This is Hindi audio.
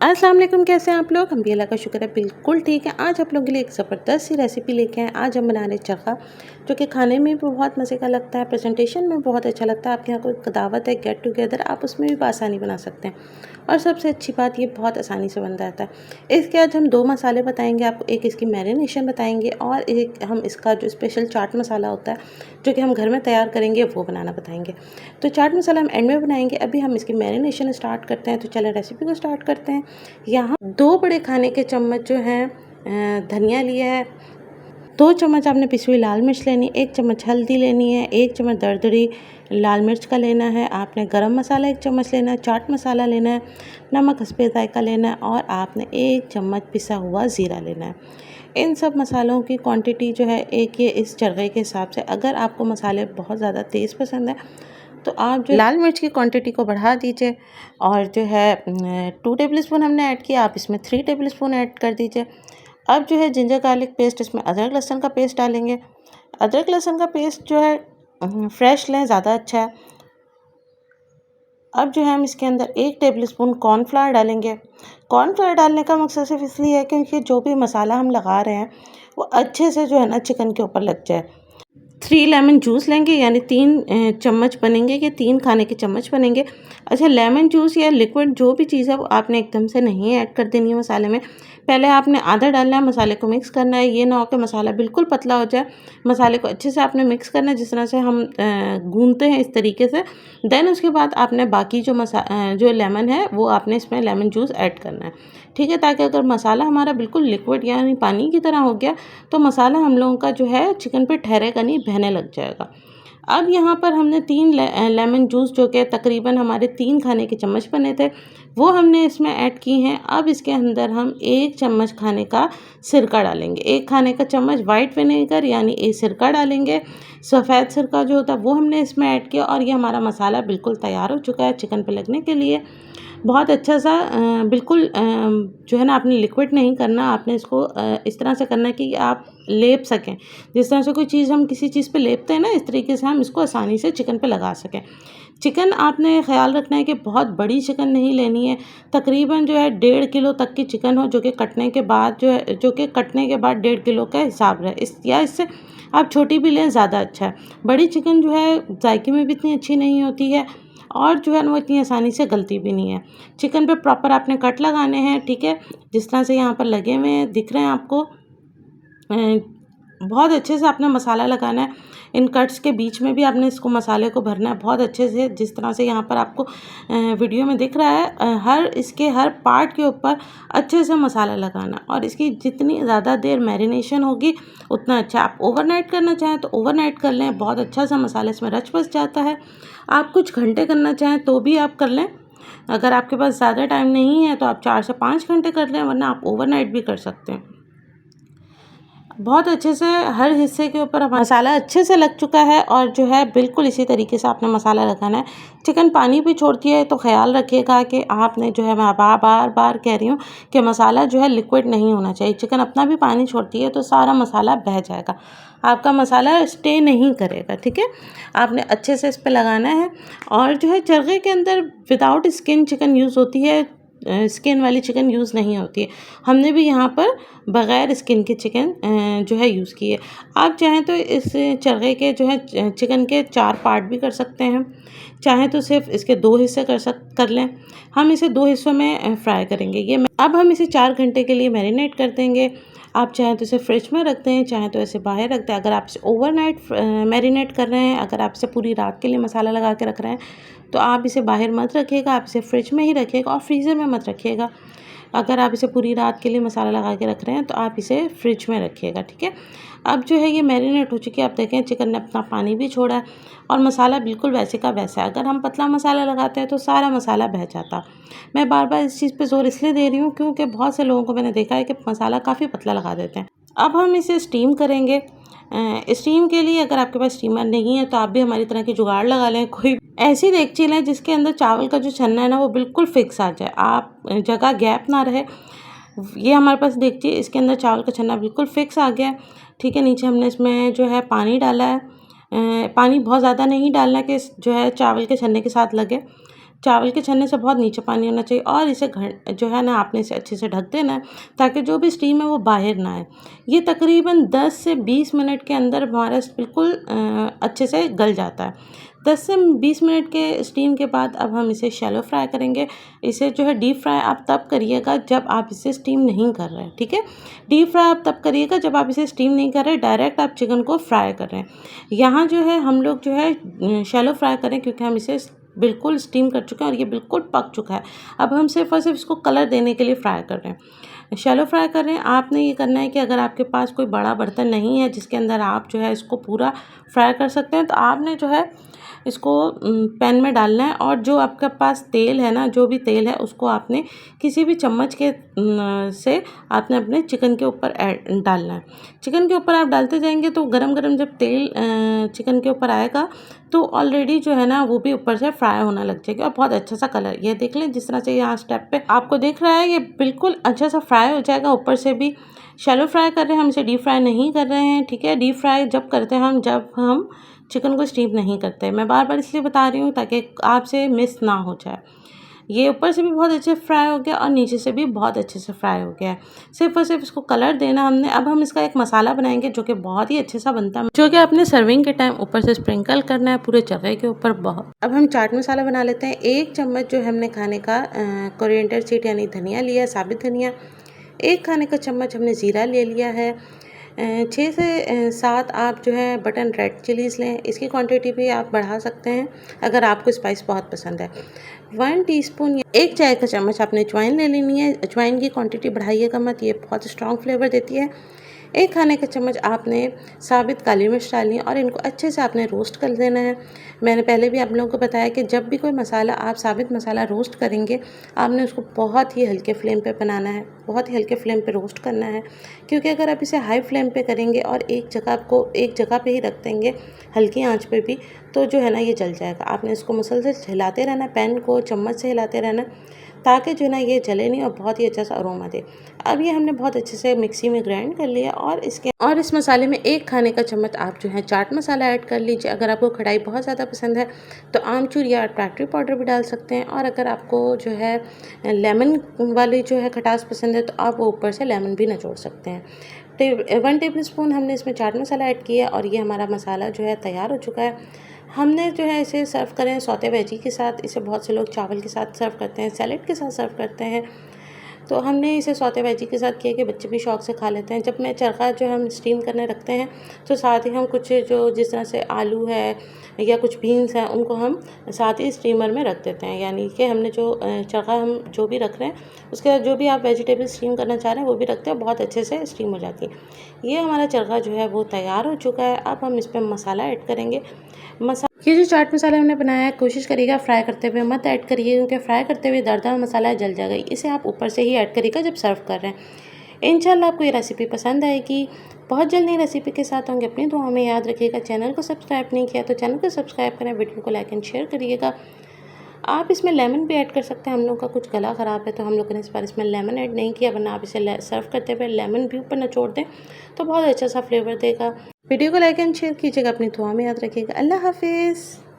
अस्सलाम वालेकुम, कैसे हैं आप लोग। हम भी अल्लाह का शुक्र है बिल्कुल ठीक है। आज आप लोगों के लिए एक ज़बरदस्त सी रेसिपी लेके आए। आज हम बना रहे चरखा, जो कि खाने में भी बहुत मज़े का लगता है, प्रेजेंटेशन में बहुत अच्छा लगता है। आपके यहाँ कोई दावत है, गेट टुगेदर, आप उसमें भी आसानी बना सकते हैं। और सबसे अच्छी बात, ये बहुत आसानी से बन जाता है। इसके आज हम 2 मसाले बताएंगे आपको। एक इसकी मैरिनेशन बताएंगे और एक हम इसका जो स्पेशल चाट मसाला होता है, जो कि हम घर में तैयार करेंगे, वो बनाना बताएंगे। तो चाट मसाला हम एंड में बनाएंगे। अभी हम इसकी मैरिनेशन स्टार्ट करते हैं। तो चलें रेसिपी को स्टार्ट करते हैं। यहाँ 2 बड़े खाने के चम्मच जो हैं धनिया लिया है, 2 चम्मच आपने पिसी हुई लाल मिर्च लेनी, 1 चम्मच हल्दी लेनी है, 1 चम्मच दरदरी लाल मिर्च का लेना है, आपने गरम मसाला 1 चम्मच लेना है, चाट मसाला लेना है, नमक हस्बे ज़ायका लेना है और आपने 1 चम्मच पिसा हुआ ज़ीरा लेना है। इन सब मसालों की क्वांटिटी जो है एक ये इस चरखे के हिसाब से। अगर आपको मसाले बहुत ज़्यादा तेज़ पसंद है तो आप जो लाल मिर्च की क्वांटिटी को बढ़ा दीजिए और जो है 2 टेबलस्पून हमने ऐड किया, आप इसमें 3 टेबलस्पून ऐड कर दीजिए। अब जो है जिंजर गार्लिक पेस्ट, इसमें अदरक लहसुन का पेस्ट डालेंगे। अदरक लहसुन का पेस्ट जो है फ्रेश लें, ज़्यादा अच्छा है। अब जो है हम इसके अंदर 1 टेबलस्पून कॉर्नफ्लावर डालेंगे। कॉर्नफ्लावर डालने का मकसद सिर्फ इसलिए है क्योंकि जो भी मसाला हम लगा रहे हैं वो अच्छे से जो है ना चिकन के ऊपर लग जाए। 3 लेमन जूस लेंगे, यानी 3 चम्मच बनेंगे कि 3 खाने के चम्मच बनेंगे। अच्छा, लेमन जूस या लिक्विड जो भी चीज़ है वो आपने एकदम से नहीं ऐड कर देनी है मसाले में। पहले आपने आधा डालना है, मसाले को मिक्स करना है। ये ना हो कि मसाला बिल्कुल पतला हो जाए। मसाले को अच्छे से आपने मिक्स करना है, जिस तरह से हम गूंदते हैं इस तरीके से। देन उसके बाद आपने बाकी जो लेमन है वो आपने इसमें लेमन जूस ऐड करना है, ठीक है। ताकि अगर मसाला हमारा बिल्कुल लिक्विड यानी पानी की तरह हो गया तो मसाला हम लोगों का जो है चिकन पे ठहरेगा नहीं, बहने लग जाएगा। अब यहाँ पर हमने 3 लेमन जूस, जो कि तकरीबन हमारे 3 खाने के चम्मच बने थे, वो हमने इसमें ऐड की हैं। अब इसके अंदर हम 1 चम्मच खाने का सिरका डालेंगे। 1 खाने का चम्मच वाइट विनेगर यानी सिरका डालेंगे। सफ़ेद सिरका जो होता है वो हमने इसमें ऐड किया और ये हमारा मसाला बिल्कुल तैयार हो चुका है चिकन पे लगने के लिए। बहुत अच्छा सा बिल्कुल जो है ना, आपने लिक्विड नहीं करना, आपने इसको इस तरह से करना है कि आप लेप सकें। जिस तरह से कोई चीज़ हम किसी चीज़ पे लेपते हैं ना, इस तरीके से हम इसको आसानी से चिकन पे लगा सकें। चिकन आपने ख़्याल रखना है कि बहुत बड़ी चिकन नहीं लेनी है। तकरीबन जो है 1.5 किलो तक की चिकन हो, जो कि कटने के बाद 1.5 किलो का हिसाब रहे। इससे आप छोटी भी लें, ज़्यादा अच्छा है। बड़ी चिकन जो है जायके में भी इतनी अच्छी नहीं होती है और जो है ना वो इतनी आसानी से गलती भी नहीं है। चिकन पे प्रॉपर आपने कट लगाने हैं, ठीक है, जिस तरह से यहाँ पर लगे हुए हैं दिख रहे हैं आपको। बहुत अच्छे से आपने मसाला लगाना है। इन कट्स के बीच में भी आपने इसको मसाले को भरना है बहुत अच्छे से, जिस तरह से यहाँ पर आपको वीडियो में दिख रहा है। इसके हर पार्ट के ऊपर अच्छे से मसाला लगाना और इसकी जितनी ज़्यादा देर मैरिनेशन होगी उतना अच्छा। आप ओवरनाइट करना चाहें तो ओवरनाइट कर लें, बहुत अच्छा सा मसाला इसमें रच बस जाता है। आप कुछ घंटे करना चाहें तो भी आप कर लें। अगर आपके पास ज़्यादा टाइम नहीं है तो आप 4 से 5 घंटे कर लें, वरना आप ओवरनाइट भी कर सकते हैं। बहुत अच्छे से हर हिस्से के ऊपर मसाला अच्छे से लग चुका है और जो है बिल्कुल इसी तरीके से आपने मसाला लगाना है। चिकन पानी भी छोड़ती है तो ख्याल रखिएगा कि आपने जो है, मैं बार बार कह रही हूँ कि मसाला जो है लिक्विड नहीं होना चाहिए। चिकन अपना भी पानी छोड़ती है तो सारा मसाला बह जाएगा, आपका मसाला स्टे नहीं करेगा, ठीक है। आपने अच्छे से इस पर लगाना है। और जो है चरखे के अंदर विदाउट स्किन चिकन यूज़ होती है, स्किन वाली चिकन यूज़ नहीं होती है। हमने भी यहाँ पर बग़ैर स्किन के चिकन जो है यूज़ की है। आप चाहें तो इस चरखे के जो है चिकन के 4 पार्ट भी कर सकते हैं, चाहें तो सिर्फ इसके 2 हिस्से कर लें। हम इसे 2 हिस्सों में फ्राई करेंगे। अब हम इसे 4 घंटे के लिए मैरिनेट कर देंगे। आप चाहें तो इसे फ्रिज में रख दें, चाहें तो इसे बाहर रख दें। अगर आप इसे ओवरनाइट मैरिनेट कर रहे हैं, अगर आप इसे पूरी रात के लिए मसाला लगा के रख रहे हैं, तो आप इसे बाहर मत रखिएगा, आप इसे फ्रिज में ही रखिएगा और फ्रीज़र में मत रखिएगा। अगर आप इसे पूरी रात के लिए मसाला लगा के रख रहे हैं तो आप इसे फ्रिज में रखिएगा, ठीक है। अब जो है ये मैरिनेट हो चुकी है। आप देखें चिकन ने अपना पानी भी छोड़ा है और मसाला बिल्कुल वैसे का वैसा है। अगर हम पतला मसाला लगाते हैं तो सारा मसाला बह जाता। मैं बार बार इस चीज़ पे ज़ोर इसलिए दे रही हूँ क्योंकि बहुत से लोगों को मैंने देखा है कि मसाला काफ़ी पतला लगा देते हैं। अब हम इसे स्टीम करेंगे। स्टीम के लिए अगर आपके पास स्टीमर नहीं है तो आप भी हमारी तरह की जुगाड़ लगा लें। कोई ऐसी देगची लें जिसके अंदर चावल का जो छन्ना है ना वो बिल्कुल फिक्स आ जाए, आप जगह गैप ना रहे। ये हमारे पास देगची, इसके अंदर चावल का छन्ना बिल्कुल फिक्स आ गया है, ठीक है। नीचे हमने इसमें जो है पानी डाला है। पानी बहुत ज़्यादा नहीं डालना कि जो है चावल के छन्ने के साथ लगे। चावल के छन्ने से बहुत नीचे पानी होना चाहिए और इसे जो है ना आपने इसे अच्छे से ढक देना है ताकि जो भी स्टीम है वो बाहर ना आए। ये तकरीबन 10 से 20 मिनट के अंदर हमारा बिल्कुल अच्छे से गल जाता है। 10 से 20 मिनट के स्टीम के बाद अब हम इसे शैलो फ्राई करेंगे। इसे जो है डीप फ्राई आप तब करिएगा जब आप इसे स्टीम नहीं कर रहे हैं, ठीक है? डीप फ्राई आप तब करिएगा जब आप इसे स्टीम नहीं कर रहे, डायरेक्ट आप चिकन को फ्राई कर रहे हैं। यहाँ जो है हम लोग जो है शैलो फ्राई करें क्योंकि हम इसे बिल्कुल स्टीम कर चुके हैं और ये बिल्कुल पक चुका है। अब हम सिर्फ़ और सिर्फ इसको कलर देने के लिए फ्राई कर रहे हैं, शैलो फ्राई कर रहे हैं। आपने ये करना है कि अगर आपके पास कोई बड़ा बर्तन नहीं है जिसके अंदर आप जो है इसको पूरा फ्राई कर सकते हैं, तो आपने जो है इसको पैन में डालना है और जो आपके पास तेल है ना, जो भी तेल है उसको आपने किसी भी चम्मच के से आपने अपने चिकन के ऊपर डालना है। चिकन के ऊपर आप डालते जाएंगे तो गरम गरम जब तेल चिकन के ऊपर आएगा तो ऑलरेडी जो है ना वो भी ऊपर से फ्राई होना लग जाएगा और बहुत अच्छा सा कलर, ये देख लें जिस तरह से यहाँ स्टेप पे आपको दिख रहा है, ये बिल्कुल अच्छा सा फ्राई हो जाएगा। ऊपर से भी शैलो फ्राई कर रहे हैं हम, इसे डीप फ्राई नहीं कर रहे हैं, ठीक है? डीप फ्राई जब करते हैं हम जब हम चिकन को स्टीम नहीं करते। मैं बार बार इसलिए बता रही हूँ ताकि आपसे मिस ना हो जाए। ये ऊपर से भी बहुत अच्छे फ्राई हो गया और नीचे से भी बहुत अच्छे से फ्राई हो गया है। सिर्फ और सिर्फ इसको कलर देना हमने। अब हम इसका एक मसाला बनाएंगे जो कि बहुत ही अच्छे सा बनता है, जो कि आपने सर्विंग के टाइम ऊपर से स्प्रिंकल करना है पूरे जगह के ऊपर। बहुत अब हम चाट मसाला बना लेते हैं। 1 चम्मच जो हमने खाने का कोरिएंडर सीड यानी धनिया लिया, साबित धनिया। 1 खाने का चम्मच हमने ज़ीरा ले लिया है। 6 से 7 आप जो है बटन रेड चिलीज़ लें। इसकी क्वांटिटी भी आप बढ़ा सकते हैं अगर आपको स्पाइस बहुत पसंद है। 1 टीस्पून या 1 चाय का चम्मच आपने अजवाइन ले लेनी है। अजवाइन की क्वांटिटी बढ़ाइएगा मत, ये बहुत स्ट्रॉन्ग फ्लेवर देती है। 1 खाने का चम्मच आपने साबित काली मिर्च डालनी है और इनको अच्छे से आपने रोस्ट कर देना है। मैंने पहले भी आप लोगों को बताया कि जब भी कोई मसाला आप साबित मसाला रोस्ट करेंगे, आपने उसको बहुत ही हल्के फ्लेम पे बनाना है, बहुत ही हल्के फ्लेम पे रोस्ट करना है। क्योंकि अगर आप इसे हाई फ्लेम पे करेंगे और एक जगह पे ही रख देंगे हल्की आंच पे भी, तो जो है ना ये जल जाएगा। आपने इसको मुसलसल हिलाते रहना, पैन को चम्मच से हिलाते रहना ताकि जो है ना ये जले नहीं और बहुत ही अच्छा सा अरोमा दे। अब ये हमने बहुत अच्छे से मिक्सी में ग्राइंड कर लिया और इस मसाले में 1 खाने का चम्मच आप जो है चाट मसाला ऐड कर लीजिए। अगर आपको खटाई बहुत ज़्यादा पसंद है तो आमचूर या टमाटरी पाउडर भी डाल सकते हैं, और अगर आपको जो है लेमन वाली जो है खटास पसंद है तो आप वो ऊपर से लेमन भी निचोड़ सकते हैं। 1 टेबल स्पून हमने इसमें चाट मसाला ऐड किया और ये हमारा मसाला जो है तैयार हो चुका है। हमने जो है इसे सर्व करें सौते वेजी के साथ। इसे बहुत से लोग चावल के साथ सर्व करते हैं, सैलेड के साथ सर्व करते हैं। तो हमने इसे सौते वेजी के साथ किया कि बच्चे भी शौक से खा लेते हैं। जब मैं चरखा जो हम स्टीम करने रखते हैं तो साथ ही हम कुछ जो जिस तरह से आलू है या कुछ बीन्स हैं उनको हम साथ ही स्टीमर में रख देते हैं। यानी कि हमने जो चरखा हम जो भी रख रहे हैं उसके बाद जो भी आप वेजिटेबल स्टीम करना चाह रहे हैं वो भी रखते हैं, बहुत अच्छे से स्टीम हो जाती है। ये हमारा चरखा जो है वो तैयार हो चुका है। अब हम इस पर मसाला ऐड करेंगे। ये जो चाट मसाला हमने बनाया है कोशिश करिएगा फ्राई करते हुए मत ऐड करिए, क्योंकि फ्राई करते हुए दरदरा मसाला जल जाएगा। इसे आप ऊपर से ही ऐड करिएगा जब सर्व कर रहे हैं। इंशाल्लाह आपको ये रेसिपी पसंद आएगी। बहुत जल्द नई रेसिपी के साथ होंगे। अपनी दुआ में याद रखिएगा। चैनल को सब्सक्राइब नहीं किया तो चैनल को सब्सक्राइब करें, वीडियो को लाइक एंड शेयर करिएगा। आप इसमें लेमन भी ऐड कर सकते हैं। हम लोग का कुछ गला ख़राब है तो हम लोगों ने इस बार इसमें लेमन ऐड नहीं किया, वरना आप इसे सर्व करते हुए लेमन भी ऊपर निचोड़ दें तो बहुत अच्छा सा फ्लेवर देगा। वीडियो को लाइक एंड शेयर कीजिएगा। अपनी दुआ में याद रखिएगा। अल्लाह हाफिज़।